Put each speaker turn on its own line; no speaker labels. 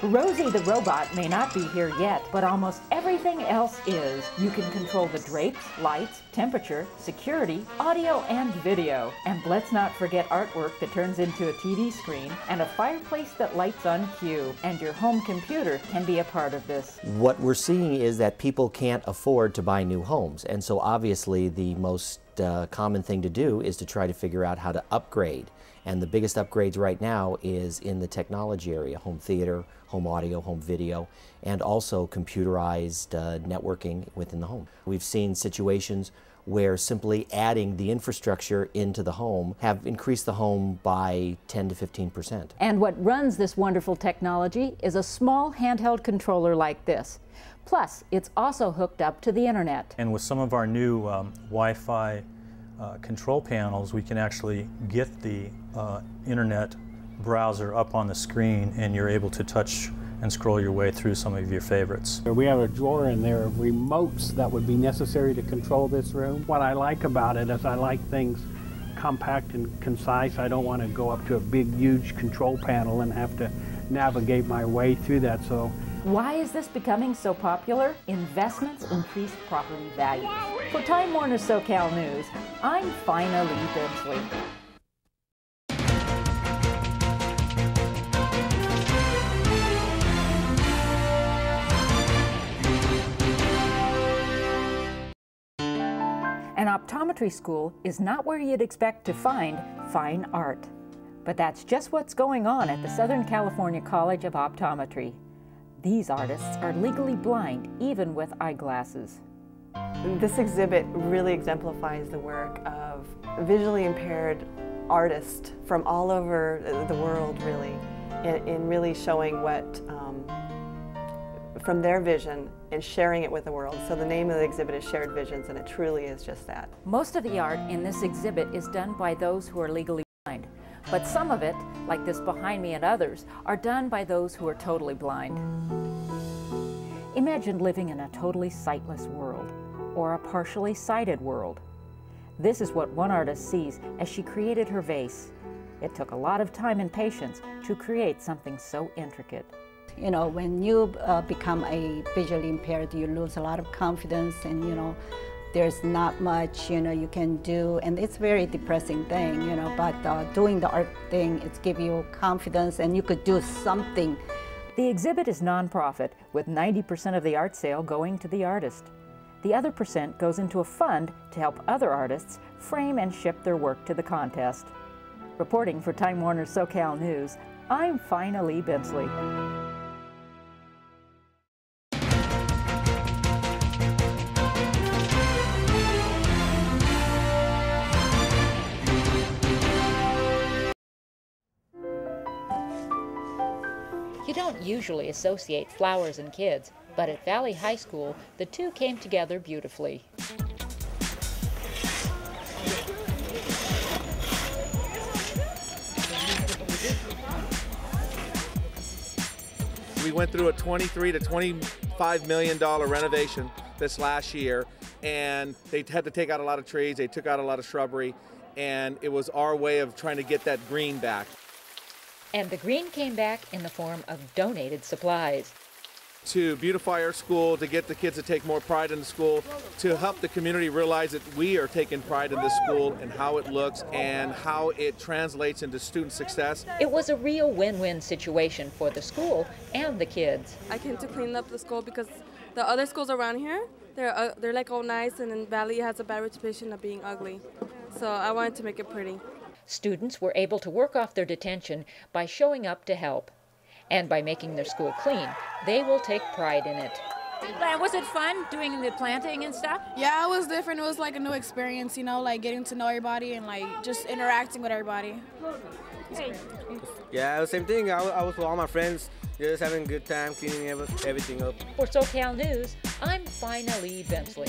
Rosie the robot may not be here yet, but almost everything else is. You can control the drapes, lights, temperature, security, audio, and video. And let's not forget artwork that turns into a TV screen and a fireplace that lights on cue. And your home computer can be a part of this.
What we're seeing is that people can't afford to buy new homes, and so obviously the most common thing to do is to try to figure out how to upgrade. And the biggest upgrades right now is in the technology area: home theater, home audio, home video, and also computerized networking within the home. We've seen situations where simply adding the infrastructure into the home have increased the home by 10 to 15%.
And what runs this wonderful technology is a small handheld controller like this. Plus, it's also hooked up to the internet.
And with some of our new Wi-Fi control panels, we can actually get the internet browser up on the screen, and you're able to touch and scroll your way through some of your favorites.
We have a drawer in there of remotes that would be necessary to control this room. What I like about it is I like things compact and concise. I don't want to go up to a big, huge control panel and have to navigate my way through that. So,
why is this becoming so popular? Investments increase property value. For Time Warner SoCal News, I'm Fina Bentley. An optometry school is not where you'd expect to find fine art. But that's just what's going on at the Southern California College of Optometry. These artists are legally blind, even with eyeglasses.
This exhibit really exemplifies the work of visually impaired artists from all over the world, really, in really showing what, from their vision and sharing it with the world. So the name of the exhibit is Shared Visions, and it truly is just that.
Most of the art in this exhibit is done by those who are legally blind, but some of it, like this behind me and others, are done by those who are totally blind. Imagine living in a totally sightless world, or a partially sighted world. This is what one artist sees as she created her vase. It took a lot of time and patience to create something so intricate.
You know, when you become a visually impaired, you lose a lot of confidence, and there's not much you can do, and it's a very depressing thing, but doing the art thing, it's give you confidence, and you could do something.
The exhibit is nonprofit, with 90% of the art sale going to the artist. The other percent goes into a fund to help other artists frame and ship their work to the contest. Reporting for Time Warner SoCal News, I'm Fina Bentley. You don't usually associate flowers and kids, but at Valley High School, the two came together beautifully.
We went through a $23 to $25 million renovation this last year, and they had to take out a lot of trees, they took out a lot of shrubbery, and it was our way of trying to get that green back.
And the green came back in the form of donated supplies.
To beautify our school, to get the kids to take more pride in the school, to help the community realize that we are taking pride in this school and how it looks and how it translates into student success.
It was a real win-win situation for the school and the kids.
I came to clean up the school because the other schools around here, they're like all nice, and then Valley has a bad reputation of being ugly. So I wanted to make it pretty.
Students were able to work off their detention by showing up to help. And by making their school clean, they will take pride in it. Was it fun doing the planting and stuff?
Yeah, it was different. It was like a new experience, like getting to know everybody and like just interacting with everybody.
Yeah, the same thing. I was with all my friends, just having a good time cleaning everything up.
For SoCal News, I'm Fina Bentley.